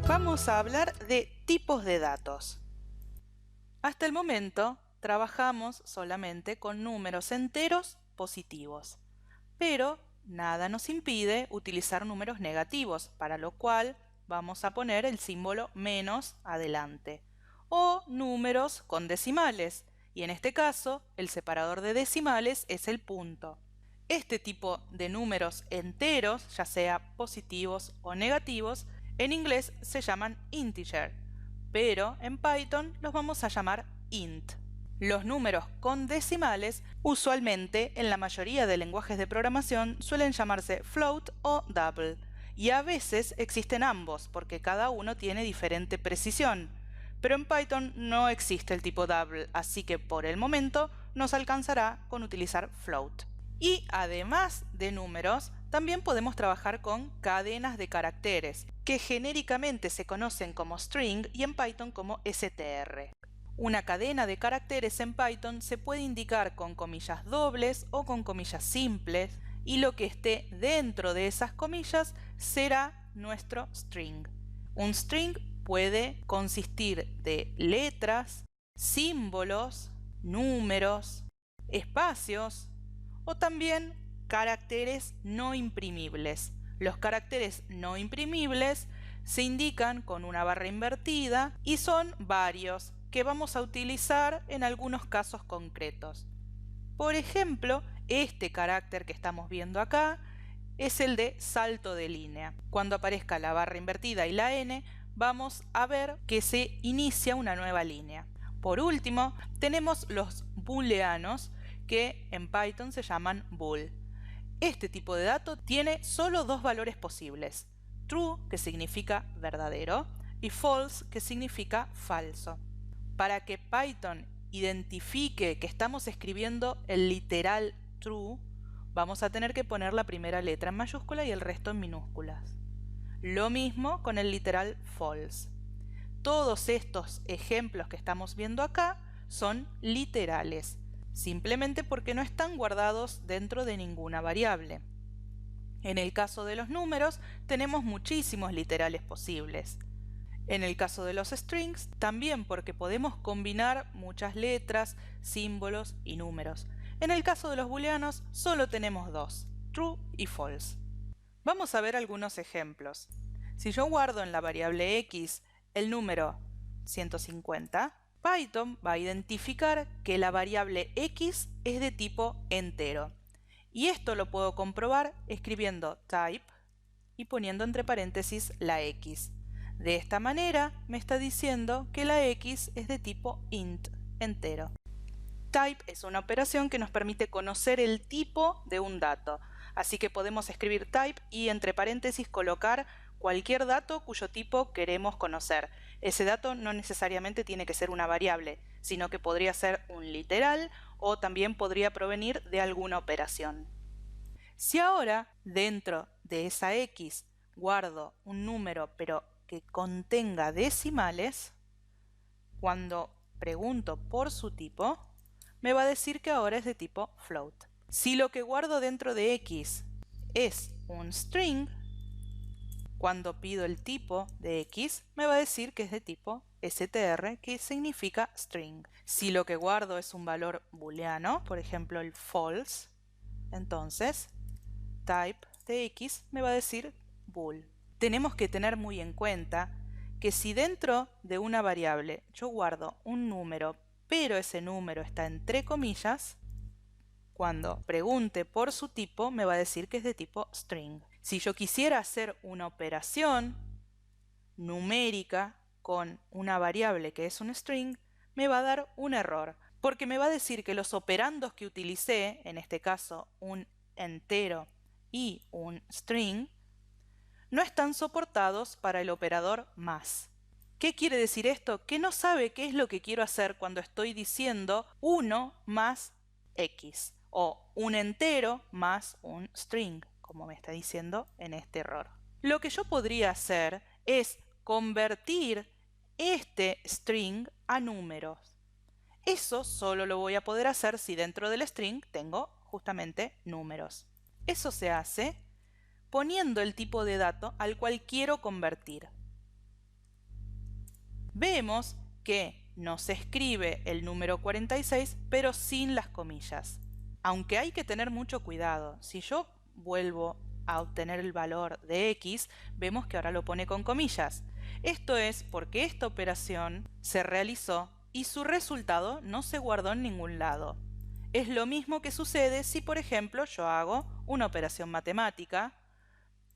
Vamos a hablar de tipos de datos. Hasta el momento trabajamos solamente con números enteros positivos, pero nada nos impide utilizar números negativos, para lo cual vamos a poner el símbolo menos adelante, o números con decimales, y en este caso el separador de decimales es el punto. Este tipo de números enteros, ya sea positivos o negativos, en inglés se llaman integer, pero en Python los vamos a llamar int. Los números con decimales, usualmente en la mayoría de lenguajes de programación, suelen llamarse float o double, y a veces existen ambos, porque cada uno tiene diferente precisión. Pero en Python no existe el tipo double, así que por el momento nos alcanzará con utilizar float. Y además de números, también podemos trabajar con cadenas de caracteres, que genéricamente se conocen como string y en Python como str. Una cadena de caracteres en Python se puede indicar con comillas dobles o con comillas simples, y lo que esté dentro de esas comillas será nuestro string. Un string puede consistir de letras, símbolos, números, espacios o también caracteres no imprimibles. Los caracteres no imprimibles se indican con una barra invertida y son varios que vamos a utilizar en algunos casos concretos. Por ejemplo, este carácter que estamos viendo acá es el de salto de línea. Cuando aparezca la barra invertida y la n, vamos a ver que se inicia una nueva línea. Por último, tenemos los booleanos, que en Python se llaman bool. Este tipo de dato tiene solo dos valores posibles: true, que significa verdadero, y false, que significa falso. Para que Python identifique que estamos escribiendo el literal true, vamos a tener que poner la primera letra en mayúscula y el resto en minúsculas. Lo mismo con el literal false. Todos estos ejemplos que estamos viendo acá son literales, simplemente porque no están guardados dentro de ninguna variable. En el caso de los números, tenemos muchísimos literales posibles. En el caso de los strings, también, porque podemos combinar muchas letras, símbolos y números. En el caso de los booleanos, solo tenemos dos: true y false. Vamos a ver algunos ejemplos. Si yo guardo en la variable x el número 150, Python va a identificar que la variable x es de tipo entero. Y esto lo puedo comprobar escribiendo type y poniendo entre paréntesis la x. De esta manera me está diciendo que la x es de tipo int, entero. Type es una operación que nos permite conocer el tipo de un dato. Así que podemos escribir type y entre paréntesis colocar cualquier dato cuyo tipo queremos conocer. Ese dato no necesariamente tiene que ser una variable, sino que podría ser un literal o también podría provenir de alguna operación. Si ahora dentro de esa x guardo un número pero que contenga decimales, cuando pregunto por su tipo, me va a decir que ahora es de tipo float. Si lo que guardo dentro de x es un string, cuando pido el tipo de x, me va a decir que es de tipo str, que significa string. Si lo que guardo es un valor booleano, por ejemplo el false, entonces type de x me va a decir bool. Tenemos que tener muy en cuenta que si dentro de una variable yo guardo un número, pero ese número está entre comillas, cuando pregunte por su tipo me va a decir que es de tipo string. Si yo quisiera hacer una operación numérica con una variable que es un string, me va a dar un error, porque me va a decir que los operandos que utilicé, en este caso un entero y un string, no están soportados para el operador más. ¿Qué quiere decir esto? Que no sabe qué es lo que quiero hacer cuando estoy diciendo 1 más x o un entero más un string, como me está diciendo en este error. Lo que yo podría hacer es convertir este string a números. Eso solo lo voy a poder hacer si dentro del string tengo justamente números. Eso se hace poniendo el tipo de dato al cual quiero convertir. Vemos que nos escribe el número 46, pero sin las comillas. Aunque hay que tener mucho cuidado. Si yo vuelvo a obtener el valor de x, vemos que ahora lo pone con comillas. Esto es porque esta operación se realizó y su resultado no se guardó en ningún lado. Es lo mismo que sucede si, por ejemplo, yo hago una operación matemática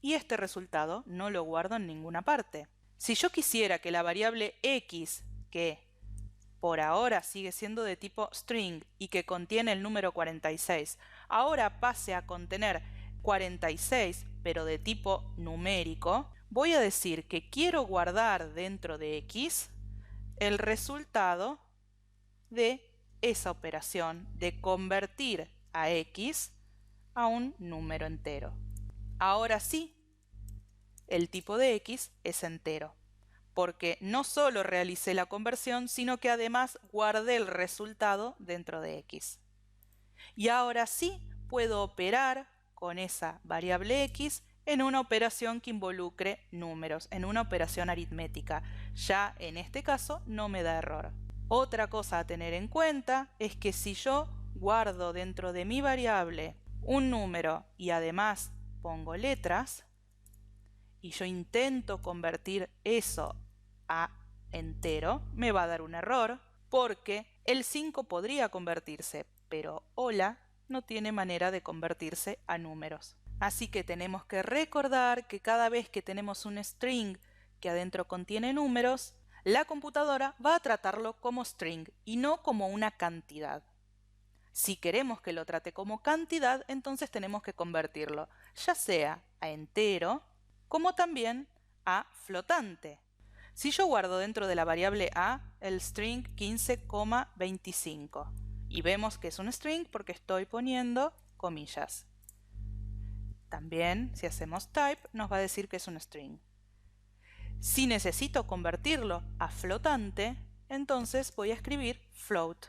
y este resultado no lo guardo en ninguna parte. Si yo quisiera que la variable x, que por ahora sigue siendo de tipo string y que contiene el número 46, ahora pase a contener 46 pero de tipo numérico, voy a decir que quiero guardar dentro de x el resultado de esa operación de convertir a x a un número entero. Ahora sí, el tipo de x es entero, porque no solo realicé la conversión, sino que además guardé el resultado dentro de x. Y ahora sí puedo operar con esa variable x en una operación que involucre números, en una operación aritmética. Ya en este caso no me da error. Otra cosa a tener en cuenta es que si yo guardo dentro de mi variable un número y además pongo letras, y yo intento convertir eso a entero, me va a dar un error porque el 5 podría convertirse, pero hola no tiene manera de convertirse a números. Así que tenemos que recordar que cada vez que tenemos un string que adentro contiene números, la computadora va a tratarlo como string y no como una cantidad. Si queremos que lo trate como cantidad, entonces tenemos que convertirlo, ya sea a entero, como también a flotante. Si yo guardo dentro de la variable a el string 15,25 y vemos que es un string porque estoy poniendo comillas. También si hacemos type nos va a decir que es un string. Si necesito convertirlo a flotante, entonces voy a escribir float.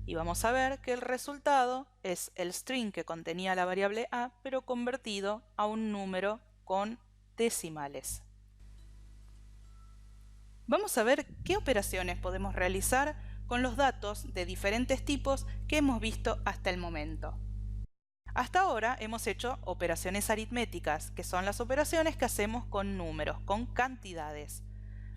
Y vamos a ver que el resultado es el string que contenía la variable a, pero convertido a un número con decimales. Vamos a ver qué operaciones podemos realizar con los datos de diferentes tipos que hemos visto hasta el momento. Hasta ahora hemos hecho operaciones aritméticas, que son las operaciones que hacemos con números, con cantidades.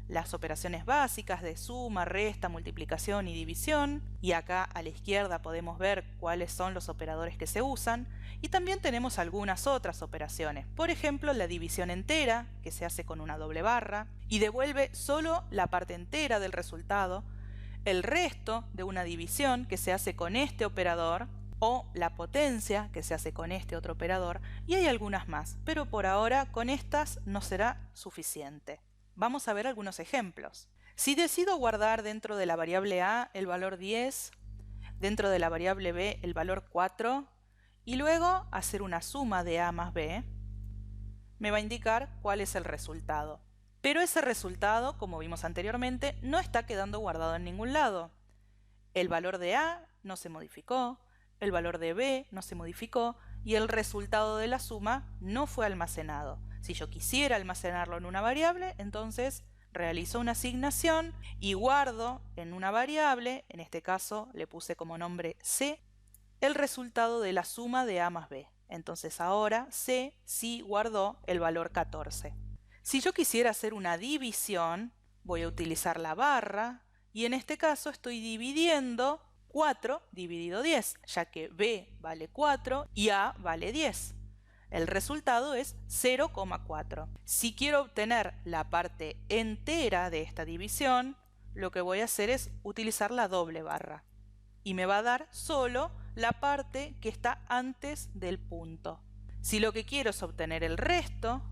Las operaciones básicas de suma, resta, multiplicación y división, y acá a la izquierda podemos ver cuáles son los operadores que se usan, y también tenemos algunas otras operaciones, por ejemplo la división entera, que se hace con una doble barra, y devuelve solo la parte entera del resultado, el resto de una división que se hace con este operador, o la potencia que se hace con este otro operador, y hay algunas más, pero por ahora con estas no será suficiente. Vamos a ver algunos ejemplos. Si decido guardar dentro de la variable a el valor 10, dentro de la variable b el valor 4, y luego hacer una suma de a más b, me va a indicar cuál es el resultado. Pero ese resultado, como vimos anteriormente, no está quedando guardado en ningún lado. El valor de a no se modificó, el valor de b no se modificó y el resultado de la suma no fue almacenado. Si yo quisiera almacenarlo en una variable, entonces realizo una asignación y guardo en una variable, en este caso le puse como nombre c, el resultado de la suma de a más b. Entonces ahora c sí guardó el valor 14. Si yo quisiera hacer una división, voy a utilizar la barra y en este caso estoy dividiendo 4 dividido 10, ya que b vale 4 y a vale 10. El resultado es 0,4. Si quiero obtener la parte entera de esta división, lo que voy a hacer es utilizar la doble barra. Y me va a dar solo la parte que está antes del punto. Si lo que quiero es obtener el resto,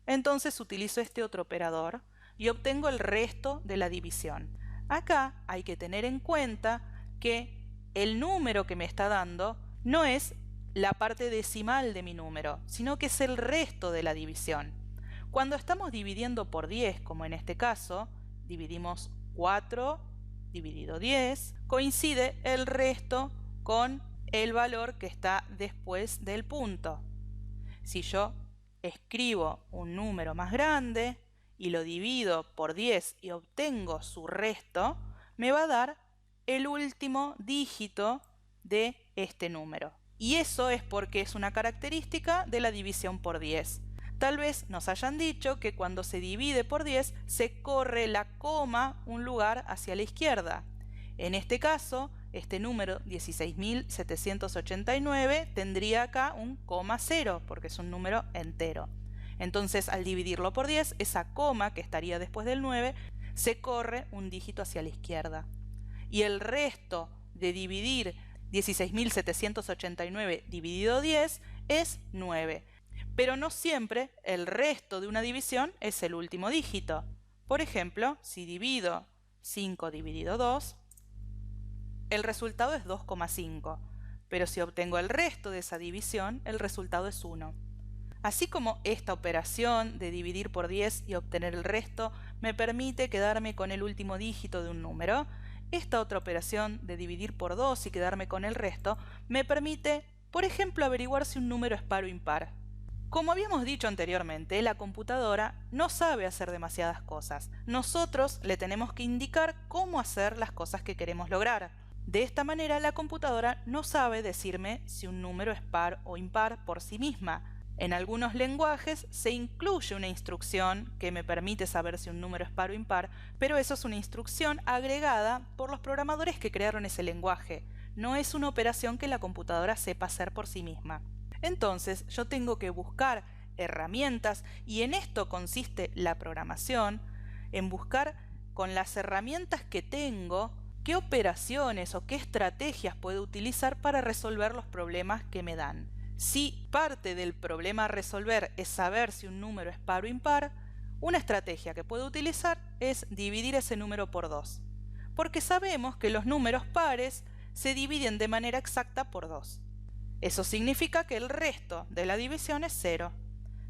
entonces utilizo este otro operador y obtengo el resto de la división. Acá hay que tener en cuenta que el número que me está dando no es la parte decimal de mi número, sino que es el resto de la división. Cuando estamos dividiendo por 10, como en este caso, dividimos 4 dividido 10, coincide el resto con el valor que está después del punto. Si yo escribo un número más grande y lo divido por 10 y obtengo su resto, me va a dar el último dígito de este número. Y eso es porque es una característica de la división por 10. Tal vez nos hayan dicho que cuando se divide por 10 se corre la coma un lugar hacia la izquierda. En este caso, este número 16.789 tendría acá un coma 0 porque es un número entero. Entonces, al dividirlo por 10, esa coma que estaría después del 9 se corre un dígito hacia la izquierda. Y el resto de dividir 16.789 dividido 10 es 9. Pero no siempre el resto de una división es el último dígito. Por ejemplo, si divido 5 dividido 2, el resultado es 2,5. Pero si obtengo el resto de esa división, el resultado es 1. Así como esta operación de dividir por 10 y obtener el resto me permite quedarme con el último dígito de un número, esta otra operación de dividir por 2 y quedarme con el resto me permite, por ejemplo, averiguar si un número es par o impar. Como habíamos dicho anteriormente, la computadora no sabe hacer demasiadas cosas. Nosotros le tenemos que indicar cómo hacer las cosas que queremos lograr. De esta manera, la computadora no sabe decirme si un número es par o impar por sí misma. En algunos lenguajes se incluye una instrucción que me permite saber si un número es par o impar, pero eso es una instrucción agregada por los programadores que crearon ese lenguaje. No es una operación que la computadora sepa hacer por sí misma. Entonces, yo tengo que buscar herramientas, y en esto consiste la programación, en buscar con las herramientas que tengo qué operaciones o qué estrategias puedo utilizar para resolver los problemas que me dan. Si parte del problema a resolver es saber si un número es par o impar, una estrategia que puedo utilizar es dividir ese número por 2, porque sabemos que los números pares se dividen de manera exacta por 2. Eso significa que el resto de la división es 0.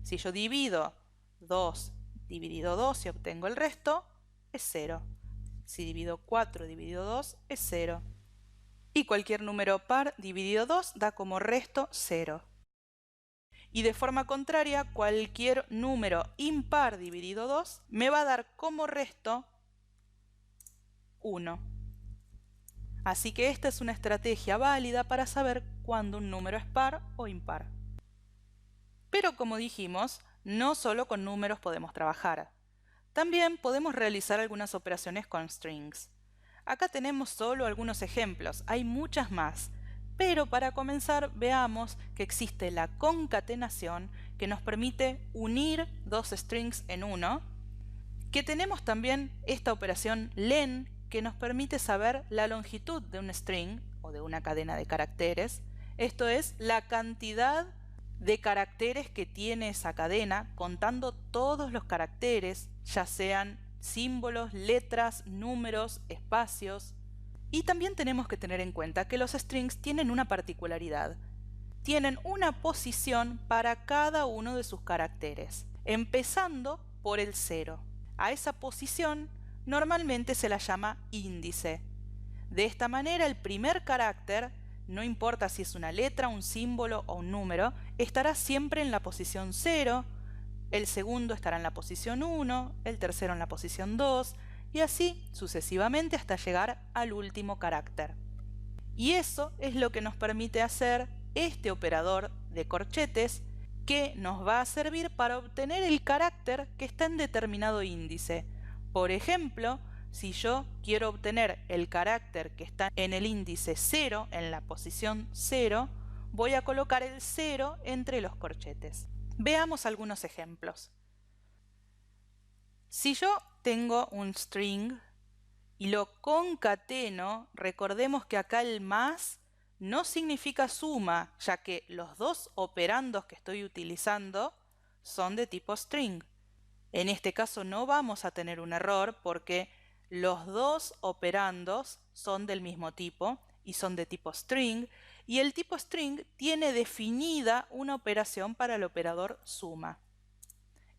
Si yo divido 2 dividido 2 y obtengo el resto, es 0. Si divido 4 dividido 2, es 0. Y cualquier número par dividido 2 da como resto 0. Y de forma contraria, cualquier número impar dividido 2 me va a dar como resto 1. Así que esta es una estrategia válida para saber cuándo un número es par o impar. Pero como dijimos, no solo con números podemos trabajar. También podemos realizar algunas operaciones con strings. Acá tenemos solo algunos ejemplos, hay muchas más. Pero para comenzar veamos que existe la concatenación, que nos permite unir dos strings en uno. Que tenemos también esta operación len, que nos permite saber la longitud de un string o de una cadena de caracteres. Esto es la cantidad de caracteres que tiene esa cadena, contando todos los caracteres, ya sean símbolos, letras, números, espacios. Y también tenemos que tener en cuenta que los strings tienen una particularidad. Tienen una posición para cada uno de sus caracteres, empezando por el 0. A esa posición normalmente se la llama índice. De esta manera, el primer carácter, no importa si es una letra, un símbolo o un número, estará siempre en la posición 0, el segundo estará en la posición 1, el tercero en la posición 2, y así sucesivamente hasta llegar al último carácter. Y eso es lo que nos permite hacer este operador de corchetes, que nos va a servir para obtener el carácter que está en determinado índice. Por ejemplo, si yo quiero obtener el carácter que está en el índice 0, en la posición 0, voy a colocar el 0 entre los corchetes. Veamos algunos ejemplos. Si yo tengo un string y lo concateno, recordemos que acá el más no significa suma, ya que los dos operandos que estoy utilizando son de tipo string. En este caso no vamos a tener un error porque los dos operandos son del mismo tipo y son de tipo string, y el tipo string tiene definida una operación para el operador suma.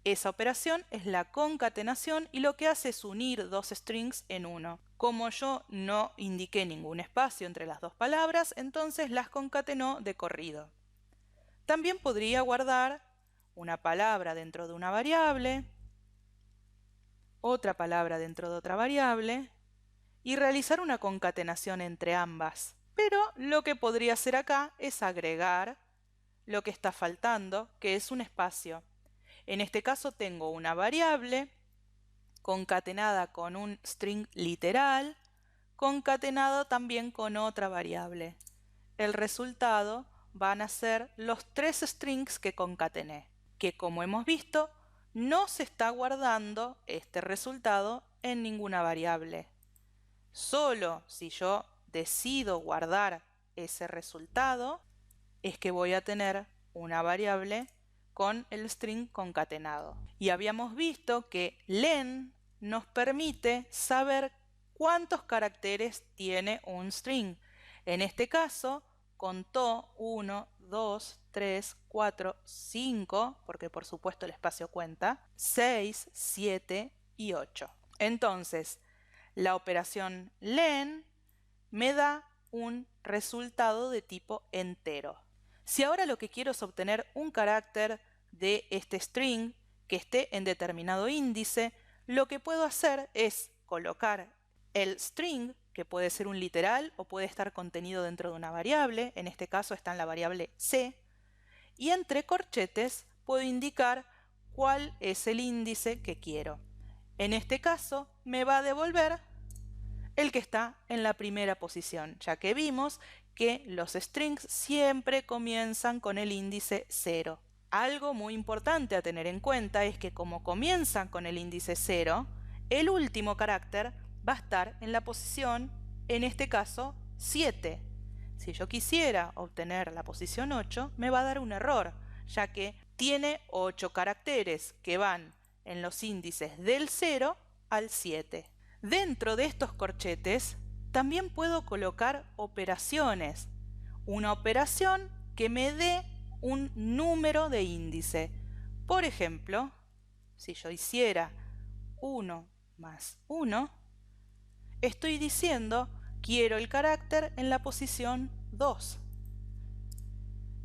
Esa operación es la concatenación y lo que hace es unir dos strings en uno. Como yo no indiqué ningún espacio entre las dos palabras, entonces las concatenó de corrido. También podría guardar una palabra dentro de una variable otra palabra dentro de otra variable y realizar una concatenación entre ambas. Pero lo que podría hacer acá es agregar lo que está faltando, que es un espacio. En este caso tengo una variable concatenada con un string literal, concatenado también con otra variable. El resultado van a ser los 3 strings que concatené, que como hemos visto, no se está guardando este resultado en ninguna variable. Solo si yo decido guardar ese resultado, es que voy a tener una variable con el string concatenado. Y habíamos visto que len nos permite saber cuántos caracteres tiene un string. En este caso, contó 1, 2, 3, 4, 5, porque por supuesto el espacio cuenta, 6, 7 y 8. Entonces, la operación len me da un resultado de tipo entero. Si ahora lo que quiero es obtener un carácter de este string que esté en determinado índice, lo que puedo hacer es colocar el string, que puede ser un literal o puede estar contenido dentro de una variable, en este caso está en la variable c, y entre corchetes puedo indicar cuál es el índice que quiero. En este caso me va a devolver el que está en la primera posición, ya que vimos que los strings siempre comienzan con el índice 0. Algo muy importante a tener en cuenta es que como comienzan con el índice 0, el último carácter va a estar en la posición, en este caso, 7. Si yo quisiera obtener la posición 8, me va a dar un error, ya que tiene 8 caracteres que van en los índices del 0 al 7. Dentro de estos corchetes también puedo colocar operaciones. Una operación que me dé un número de índice. Por ejemplo, si yo hiciera 1 más 1, estoy diciendo quiero el carácter en la posición 2.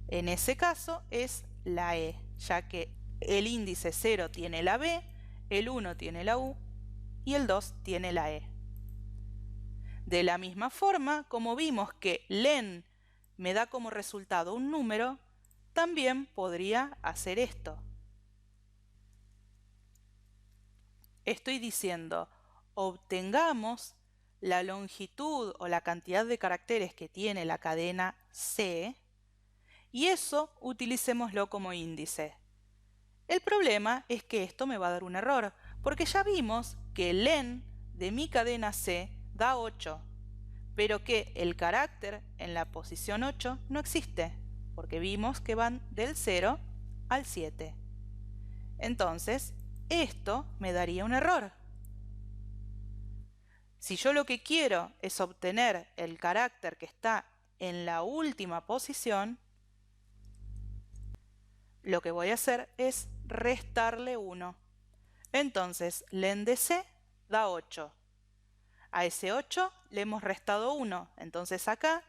En ese caso es la E, ya que el índice 0 tiene la B, el 1 tiene la U y el 2 tiene la E. De la misma forma, como vimos que len me da como resultado un número, también podría hacer esto. Estoy diciendo, obtengamos la longitud o la cantidad de caracteres que tiene la cadena C y eso utilicémoslo como índice. El problema es que esto me va a dar un error, porque ya vimos que len de mi cadena C da 8, pero que el carácter en la posición 8 no existe, porque vimos que van del 0 al 7. Entonces, esto me daría un error. Si yo lo que quiero es obtener el carácter que está en la última posición, lo que voy a hacer es restarle 1. Entonces, len de C da 8. A ese 8 le hemos restado 1. Entonces acá,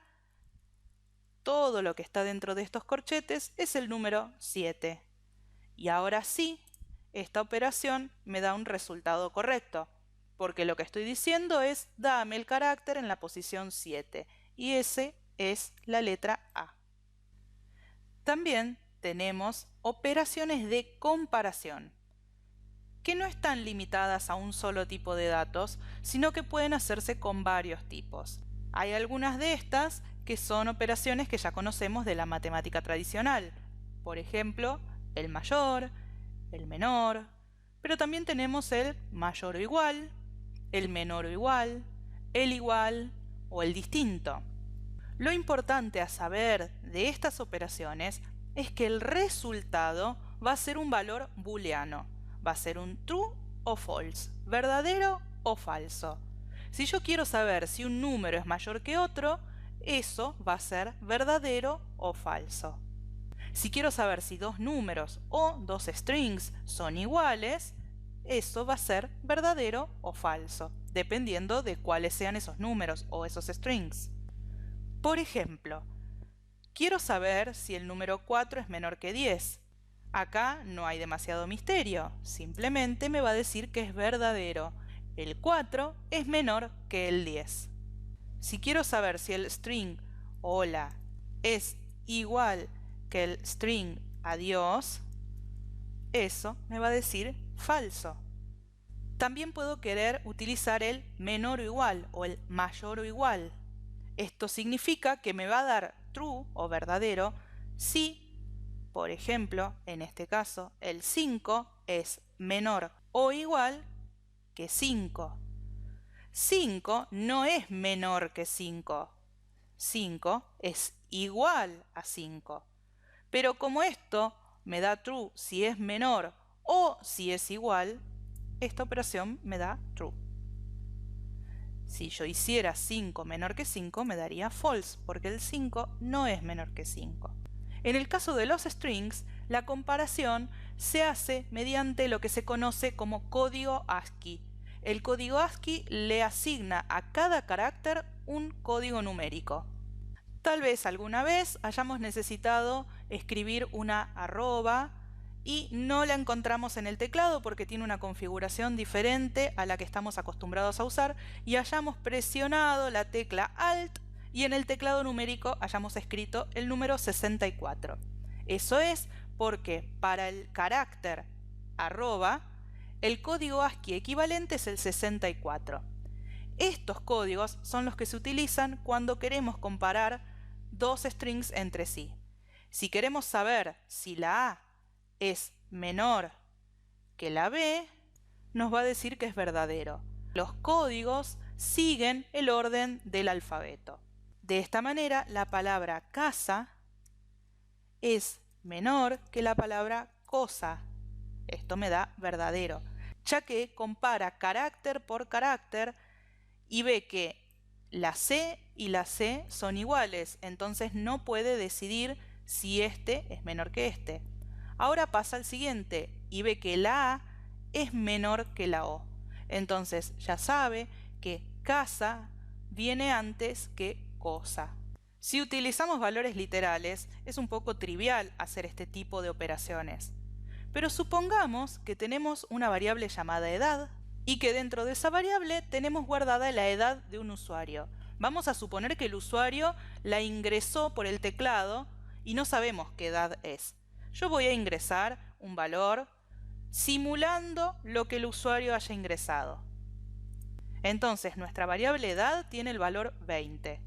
todo lo que está dentro de estos corchetes es el número 7. Y ahora sí, esta operación me da un resultado correcto, porque lo que estoy diciendo es dame el carácter en la posición 7. Y ese es la letra A. También tenemos operaciones de comparación, que no están limitadas a un solo tipo de datos, sino que pueden hacerse con varios tipos. Hay algunas de estas que son operaciones que ya conocemos de la matemática tradicional. Por ejemplo, el mayor, el menor, pero también tenemos el mayor o igual, el menor o igual, el igual o el distinto. Lo importante a saber de estas operaciones es que el resultado va a ser un valor booleano. Va a ser un true o false, verdadero o falso. Si yo quiero saber si un número es mayor que otro, eso va a ser verdadero o falso. Si quiero saber si dos números o dos strings son iguales, eso va a ser verdadero o falso, dependiendo de cuáles sean esos números o esos strings. Por ejemplo, quiero saber si el número 4 es menor que 10. Acá no hay demasiado misterio, simplemente me va a decir que es verdadero. El 4 es menor que el 10. Si quiero saber si el string hola es igual que el string adiós, eso me va a decir falso. También puedo querer utilizar el menor o igual o el mayor o igual. Esto significa que me va a dar true o verdadero si, por ejemplo, en este caso, el 5 es menor o igual que 5. 5 no es menor que 5. 5 es igual a 5. Pero como esto me da true si es menor o si es igual, esta operación me da true. Si yo hiciera 5 menor que 5 me daría false, porque el 5 no es menor que 5. En el caso de los strings, la comparación se hace mediante lo que se conoce como código ASCII. El código ASCII le asigna a cada carácter un código numérico. Tal vez alguna vez hayamos necesitado escribir una arroba y no la encontramos en el teclado porque tiene una configuración diferente a la que estamos acostumbrados a usar y hayamos presionado la tecla Alt y en el teclado numérico hayamos escrito el número 64. Eso es porque para el carácter arroba el código ASCII equivalente es el 64. Estos códigos son los que se utilizan cuando queremos comparar dos strings entre sí. Si queremos saber si la A es menor que la B, nos va a decir que es verdadero. Los códigos siguen el orden del alfabeto. De esta manera, la palabra casa es menor que la palabra cosa. Esto me da verdadero, ya que compara carácter por carácter y ve que la C y la C son iguales, entonces no puede decidir si este es menor que este. Ahora pasa al siguiente y ve que la A es menor que la O. Entonces ya sabe que casa viene antes que cosa. Si utilizamos valores literales, es un poco trivial hacer este tipo de operaciones. Pero supongamos que tenemos una variable llamada edad y que dentro de esa variable tenemos guardada la edad de un usuario. Vamos a suponer que el usuario la ingresó por el teclado y no sabemos qué edad es. Yo voy a ingresar un valor simulando lo que el usuario haya ingresado. Entonces nuestra variable edad tiene el valor 20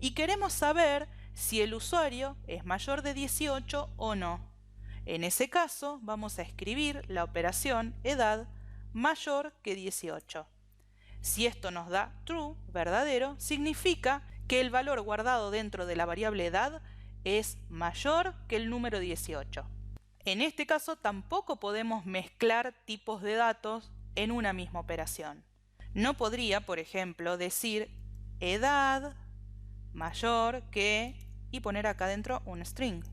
y queremos saber si el usuario es mayor de 18 o no. En ese caso vamos a escribir la operación edad mayor que 18. Si esto nos da true, verdadero, significa que el valor guardado dentro de la variable edad es mayor que el número 18. En este caso tampoco podemos mezclar tipos de datos en una misma operación. No podría, por ejemplo, decir edad mayor que y poner acá dentro un string,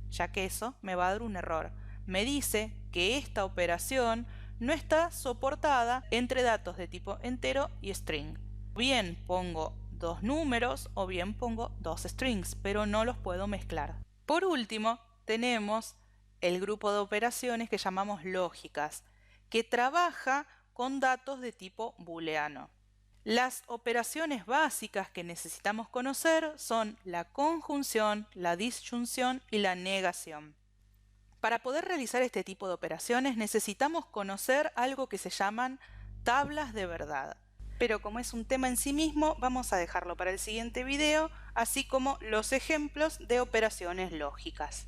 ya que eso me va a dar un error. Me dice que esta operación no está soportada entre datos de tipo entero y string. Bien pongo dos números o bien pongo dos strings, pero no los puedo mezclar. Por último, tenemos el grupo de operaciones que llamamos lógicas, que trabaja con datos de tipo booleano. Las operaciones básicas que necesitamos conocer son la conjunción, la disyunción y la negación. Para poder realizar este tipo de operaciones necesitamos conocer algo que se llaman tablas de verdad. Pero como es un tema en sí mismo, vamos a dejarlo para el siguiente video, así como los ejemplos de operaciones lógicas.